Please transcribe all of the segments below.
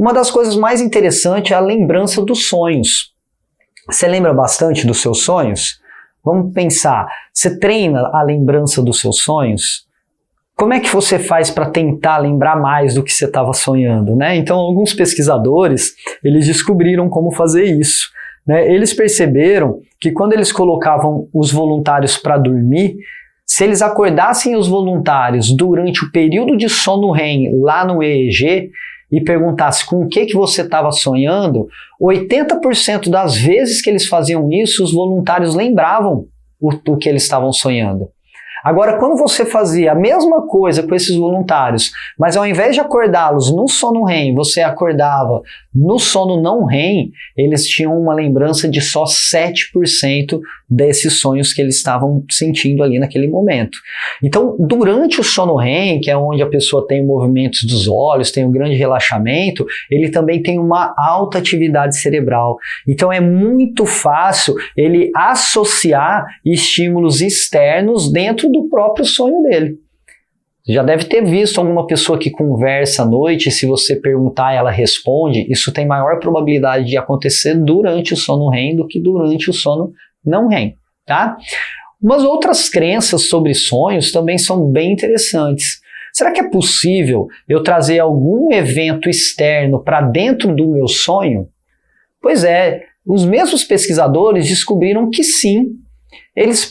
Uma das coisas mais interessantes é a lembrança dos sonhos. Você lembra bastante dos seus sonhos? Vamos pensar, você treina a lembrança dos seus sonhos? Como é que você faz para tentar lembrar mais do que você estava sonhando, né? Então, alguns pesquisadores, eles descobriram como fazer isso, né? Eles perceberam que quando eles colocavam os voluntários para dormir, se eles acordassem os voluntários durante o período de sono REM lá no EEG e perguntasse com o que você estava sonhando, 80% das vezes que eles faziam isso, os voluntários lembravam o que eles estavam sonhando. Agora, quando você fazia a mesma coisa com esses voluntários, mas ao invés de acordá-los no sono REM, você acordava no sono não REM, eles tinham uma lembrança de só 7% desses sonhos que eles estavam sentindo ali naquele momento. Então, durante o sono REM, que é onde a pessoa tem movimentos dos olhos, tem um grande relaxamento, ele também tem uma alta atividade cerebral. Então, é muito fácil ele associar estímulos externos dentro do próprio sonho dele. Você já deve ter visto alguma pessoa que conversa à noite, se você perguntar ela responde, isso tem maior probabilidade de acontecer durante o sono REM do que durante o sono não REM, tá? Umas outras crenças sobre sonhos também são bem interessantes. Será que é possível eu trazer algum evento externo para dentro do meu sonho? Pois é, os mesmos pesquisadores descobriram que sim. Eles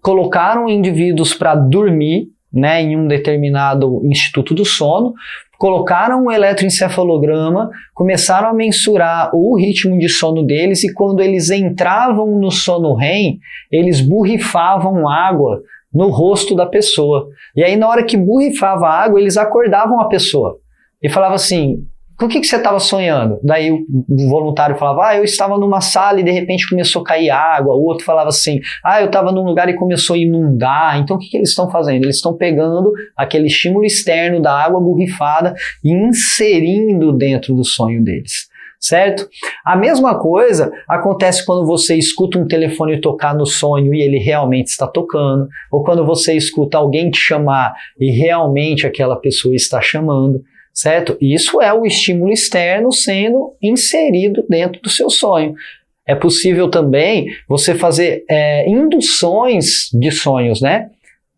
colocaram indivíduos para dormir, né, em um determinado instituto do sono, colocaram um eletroencefalograma, começaram a mensurar o ritmo de sono deles e quando eles entravam no sono REM, eles borrifavam água no rosto da pessoa. E aí na hora que borrifava a água, eles acordavam a pessoa e falavam assim, com o que você estava sonhando? Daí o voluntário falava, eu estava numa sala e de repente começou a cair água. O outro falava assim, eu estava num lugar e começou a inundar. Então o que eles estão fazendo? Eles estão pegando aquele estímulo externo da água borrifada e inserindo dentro do sonho deles, certo? A mesma coisa acontece quando você escuta um telefone tocar no sonho e ele realmente está tocando, ou quando você escuta alguém te chamar e realmente aquela pessoa está chamando. Certo? Isso é o estímulo externo sendo inserido dentro do seu sonho. É possível também você fazer induções de sonhos, né?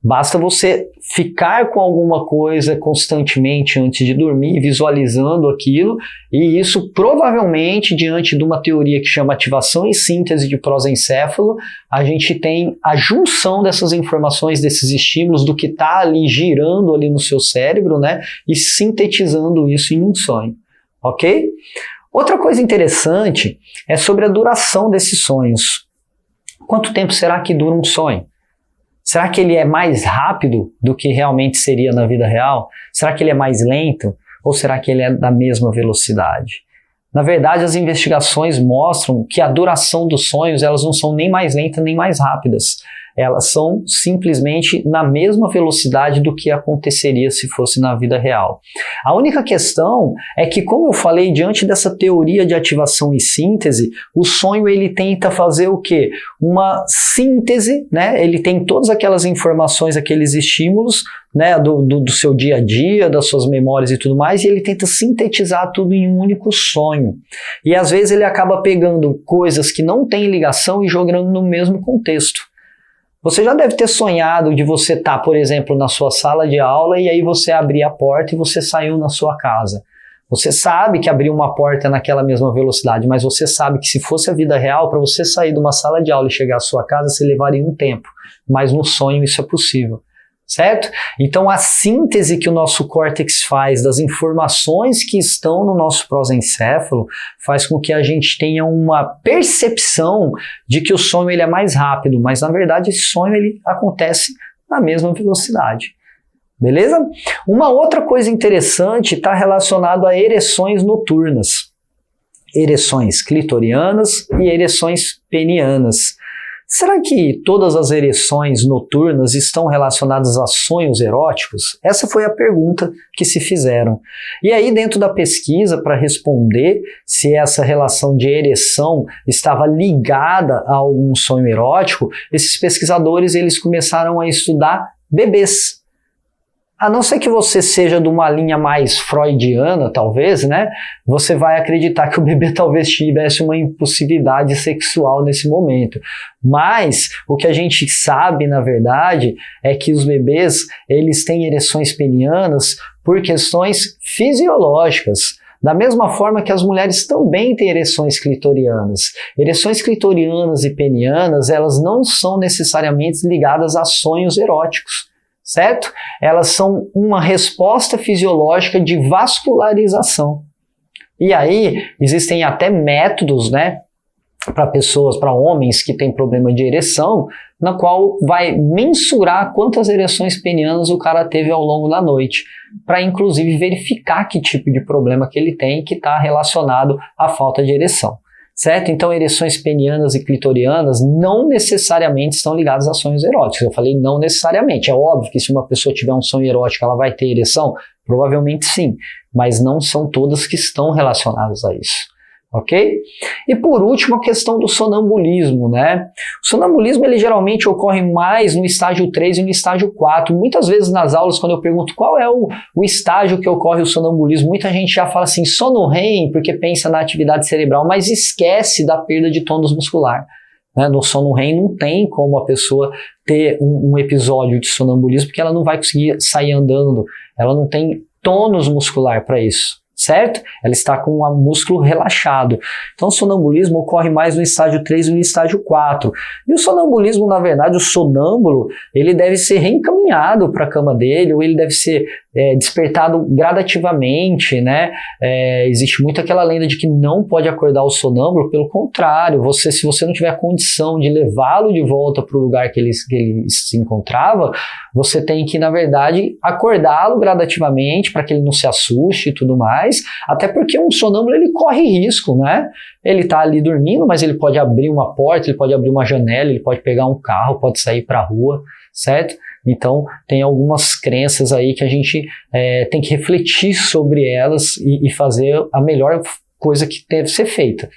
Basta você ficar com alguma coisa constantemente antes de dormir, visualizando aquilo, e isso provavelmente, diante de uma teoria que chama ativação e síntese de prosencéfalo, a gente tem a junção dessas informações, desses estímulos, do que está ali girando ali no seu cérebro, né? E sintetizando isso em um sonho, ok? Outra coisa interessante é sobre a duração desses sonhos. Quanto tempo será que dura um sonho? Será que ele é mais rápido do que realmente seria na vida real? Será que ele é mais lento? Ou será que ele é da mesma velocidade? Na verdade, as investigações mostram que a duração dos sonhos elas não são nem mais lentas nem mais rápidas. Elas são simplesmente na mesma velocidade do que aconteceria se fosse na vida real. A única questão é que, como eu falei, diante dessa teoria de ativação e síntese, o sonho ele tenta fazer o quê? Uma síntese, né? Ele tem todas aquelas informações, aqueles estímulos, né, do seu dia a dia, das suas memórias e tudo mais, e ele tenta sintetizar tudo em um único sonho. E às vezes ele acaba pegando coisas que não têm ligação e jogando no mesmo contexto. Você já deve ter sonhado de você estar, por exemplo, na sua sala de aula e aí você abrir a porta e você saiu na sua casa. Você sabe que abrir uma porta é naquela mesma velocidade, mas você sabe que se fosse a vida real, para você sair de uma sala de aula e chegar à sua casa, você levaria um tempo. Mas no sonho isso é possível. Certo? Então a síntese que o nosso córtex faz das informações que estão no nosso prosencéfalo faz com que a gente tenha uma percepção de que o sonho ele é mais rápido, mas na verdade esse sonho ele acontece na mesma velocidade. Beleza? Uma outra coisa interessante está relacionado a ereções noturnas. Ereções clitorianas e ereções penianas. Será que todas as ereções noturnas estão relacionadas a sonhos eróticos? Essa foi a pergunta que se fizeram. E aí, dentro da pesquisa, para responder se essa relação de ereção estava ligada a algum sonho erótico, esses pesquisadores eles começaram a estudar bebês. A não ser que você seja de uma linha mais freudiana, talvez, né? Você vai acreditar que o bebê talvez tivesse uma impulsividade sexual nesse momento. Mas o que a gente sabe, na verdade, é que os bebês, eles têm ereções penianas por questões fisiológicas. Da mesma forma que as mulheres também têm ereções clitorianas. Ereções clitorianas e penianas, elas não são necessariamente ligadas a sonhos eróticos. Certo? Elas são uma resposta fisiológica de vascularização. E aí, existem até métodos, né, para pessoas, para homens que têm problema de ereção, na qual vai mensurar quantas ereções penianas o cara teve ao longo da noite, para inclusive verificar que tipo de problema que ele tem que está relacionado à falta de ereção. Certo? Então, ereções penianas e clitorianas não necessariamente estão ligadas a sonhos eróticos. Eu falei não necessariamente. É óbvio que se uma pessoa tiver um sonho erótico, ela vai ter ereção? Provavelmente sim, mas não são todas que estão relacionadas a isso. Ok? E por último, a questão do sonambulismo, né? O sonambulismo, ele geralmente ocorre mais no estágio 3 e no estágio 4. Muitas vezes nas aulas, quando eu pergunto qual é o estágio que ocorre o sonambulismo, muita gente já fala assim, sono REM, porque pensa na atividade cerebral, mas esquece da perda de tônus muscular. Né? No sono REM não tem como a pessoa ter um episódio de sonambulismo, porque ela não vai conseguir sair andando, ela não tem tônus muscular para isso. Certo? Ela está com o músculo relaxado. Então o sonambulismo ocorre mais no estágio 3 e no estágio 4. E o sonambulismo, na verdade, o sonâmbulo, ele deve ser reencaminhado para a cama dele, ou ele deve ser despertado gradativamente, né? Existe muito aquela lenda de que não pode acordar o sonâmbulo, pelo contrário, se você não tiver condição de levá-lo de volta para o lugar que ele se encontrava, você tem que, na verdade, acordá-lo gradativamente para que ele não se assuste e tudo mais, até porque um sonâmbulo ele corre risco, né? Ele está ali dormindo, mas ele pode abrir uma porta, ele pode abrir uma janela, ele pode pegar um carro, pode sair para a rua, certo? Então, tem algumas crenças aí que a gente tem que refletir sobre elas e fazer a melhor coisa que deve ser feita.